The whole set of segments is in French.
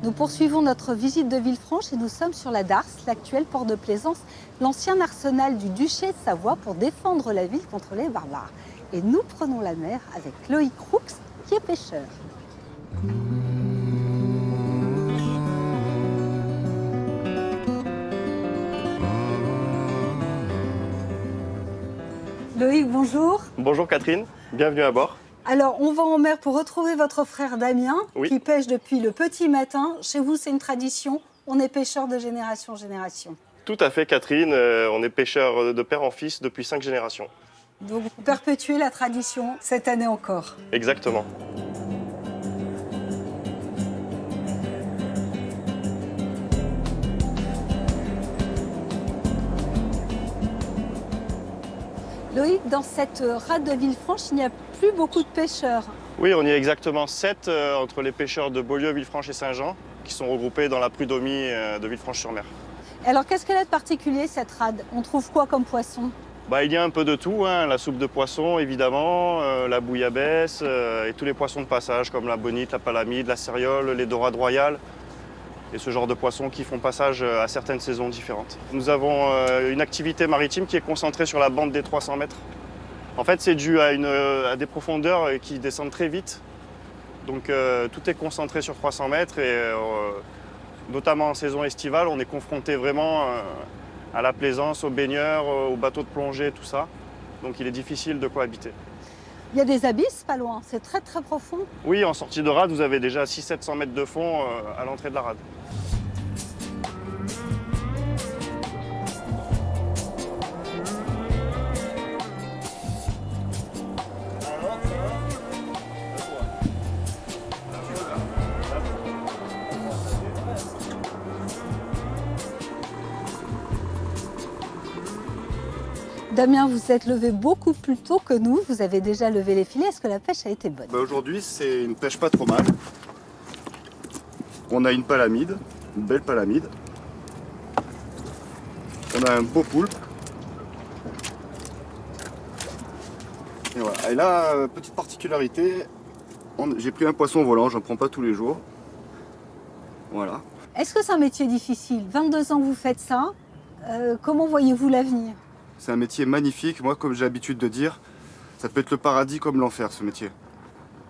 Nous poursuivons notre visite de Villefranche et nous sommes sur la Darse, l'actuel port de plaisance, l'ancien arsenal du duché de Savoie pour défendre la ville contre les barbares. Et nous prenons la mer avec Loïc Roux, qui est pêcheur. Loïc, bonjour. Bonjour Catherine, bienvenue à bord. Alors, on va en mer pour retrouver votre frère Damien, Oui. qui pêche depuis le petit matin. Chez vous, c'est une tradition. On est pêcheurs de génération en génération. Tout à fait Catherine, on est pêcheurs de père en fils depuis 5 générations. Donc, vous perpétuez la tradition cette année encore. Exactement. Loïc, dans cette rade de Villefranche, il n'y a plus beaucoup de pêcheurs. Oui, on y est exactement 7 entre les pêcheurs de Beaulieu, Villefranche et Saint-Jean, qui sont regroupés dans la prud'homie de Villefranche-sur-Mer. Alors, qu'est-ce qu'elle a de particulier, cette rade? On trouve quoi comme poisson? Il y a un peu de tout, hein. La soupe de poisson évidemment, la bouillabaisse et tous les poissons de passage comme la bonite, la palamide, la céréole, les dorades royales et ce genre de poissons qui font passage à certaines saisons différentes. Nous avons une activité maritime qui est concentrée sur la bande des 300 mètres. En fait, c'est dû à des profondeurs qui descendent très vite. Donc tout est concentré sur 300 mètres et notamment en saison estivale, on est confronté vraiment à la plaisance, aux baigneurs, aux bateaux de plongée, tout ça. Donc il est difficile de cohabiter. Il y a des abysses pas loin, c'est très très profond. Oui, en sortie de rade, vous avez déjà 600-700 mètres de fond à l'entrée de la rade. Damien, vous êtes levé beaucoup plus tôt que nous. Vous avez déjà levé les filets. Est-ce que la pêche a été bonne? Aujourd'hui, c'est une pêche pas trop mal. On a une palamide, une belle palamide. On a un beau poulpe. Et voilà. Et là, petite particularité, j'ai pris un poisson volant, j'en prends pas tous les jours. Voilà. Est-ce que c'est un métier difficile? 22 ans que vous faites ça. Comment voyez-vous l'avenir? C'est un métier magnifique. Moi, comme j'ai l'habitude de dire, ça peut être le paradis comme l'enfer, ce métier.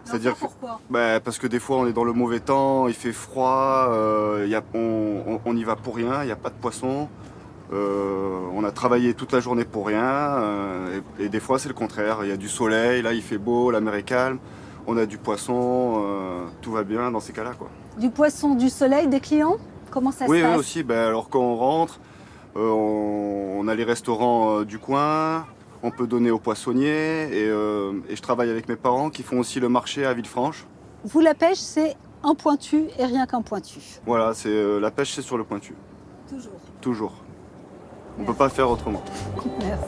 C'est-à-dire pourquoi? parce que des fois, on est dans le mauvais temps, il fait froid, on y va pour rien, il n'y a pas de poisson. On a travaillé toute la journée pour rien. Et des fois, c'est le contraire. Il y a du soleil, là, il fait beau, la mer est calme. On a du poisson, tout va bien dans ces cas-là, quoi. Du poisson, du soleil, des clients? Comment ça se Oui, passe? aussi. Alors, quand on rentre, on a les restaurants du coin. On peut donner aux poissonniers et je travaille avec mes parents qui font aussi le marché à Villefranche. Vous, la pêche, c'est un pointu et rien qu'un pointu. Voilà, la pêche, c'est sur le pointu. Toujours. Toujours. On ne peut Merci. pas faire autrement. Merci.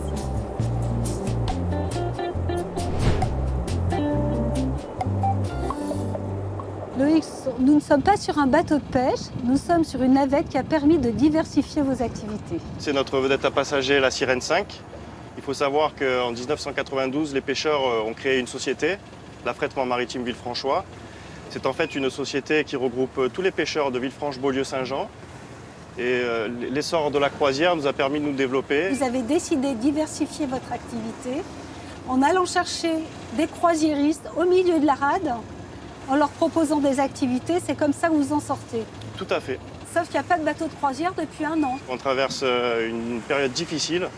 Loïc, nous ne sommes pas sur un bateau de pêche, nous sommes sur une navette qui a permis de diversifier vos activités. C'est notre vedette à passagers, la Sirène 5. Il faut savoir qu'en 1992, les pêcheurs ont créé une société, l'affrètement maritime Villefranchois. C'est en fait une société qui regroupe tous les pêcheurs de Villefranche, Beaulieu, Saint-Jean. Et l'essor de la croisière nous a permis de nous développer. Vous avez décidé de diversifier votre activité en allant chercher des croisiéristes au milieu de la rade, en leur proposant des activités. C'est comme ça que vous en sortez. Tout à fait. Sauf qu'il n'y a pas de bateau de croisière depuis 1 an. On traverse une période difficile.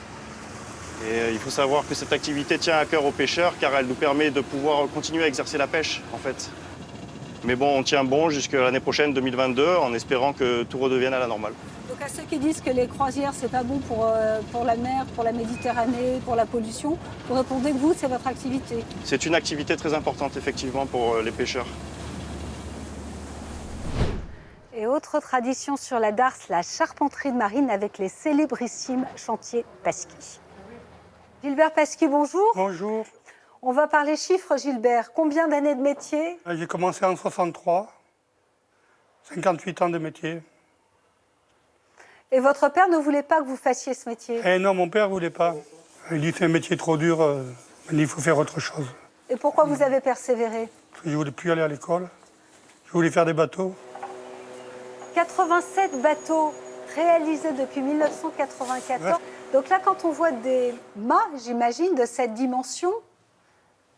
Et il faut savoir que cette activité tient à cœur aux pêcheurs car elle nous permet de pouvoir continuer à exercer la pêche en fait. Mais bon, on tient bon jusqu'à l'année prochaine, 2022, en espérant que tout redevienne à la normale. Donc à ceux qui disent que les croisières, c'est pas bon pour la mer, pour la Méditerranée, pour la pollution, vous répondez que vous, c'est votre activité. C'est une activité très importante effectivement pour les pêcheurs. Et autre tradition sur la Darse, la charpenterie de marine avec les célébrissimes chantiers Pasqui. Gilbert Pasqui, bonjour. Bonjour. On va parler chiffres, Gilbert. Combien d'années de métier? J'ai commencé en 63, 58 ans de métier. Et votre père ne voulait pas que vous fassiez ce métier? Eh non, mon père ne voulait pas. Il dit c'est un métier trop dur, il faut faire autre chose. Et pourquoi vous avez persévéré? Je ne voulais plus aller à l'école, je voulais faire des bateaux. 87 bateaux réalisés depuis 1994. Ouais. Donc là, quand on voit des mâts, j'imagine, de cette dimension,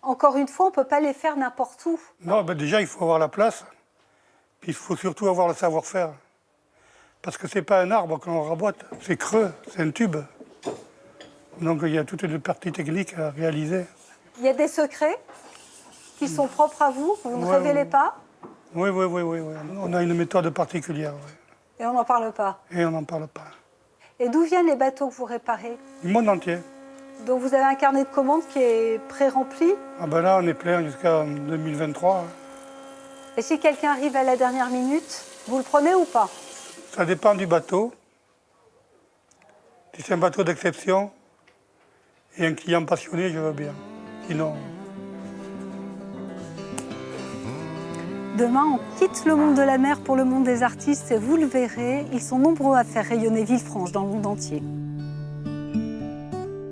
encore une fois, on ne peut pas les faire n'importe où. Non, ben déjà, il faut avoir la place. Puis il faut surtout avoir le savoir-faire. Parce que c'est pas un arbre qu'on rabote, c'est creux, c'est un tube. Donc il y a toute une partie technique à réaliser. Il y a des secrets qui sont propres à vous, que vous ne Ouais, révélez pas, Oui. On a une méthode particulière, oui. et on n'en parle pas. Et on n'en parle pas. Et d'où viennent les bateaux que vous réparez? Du monde entier. Donc vous avez un carnet de commandes qui est pré-rempli. Ah ben là, on est plein jusqu'en 2023. Et si quelqu'un arrive à la dernière minute, vous le prenez ou pas? Ça dépend du bateau. Si c'est un bateau d'exception et un client passionné, je veux bien. Sinon, Demain, on quitte le monde de la mer pour le monde des artistes et vous le verrez, ils sont nombreux à faire rayonner Villefranche dans le monde entier.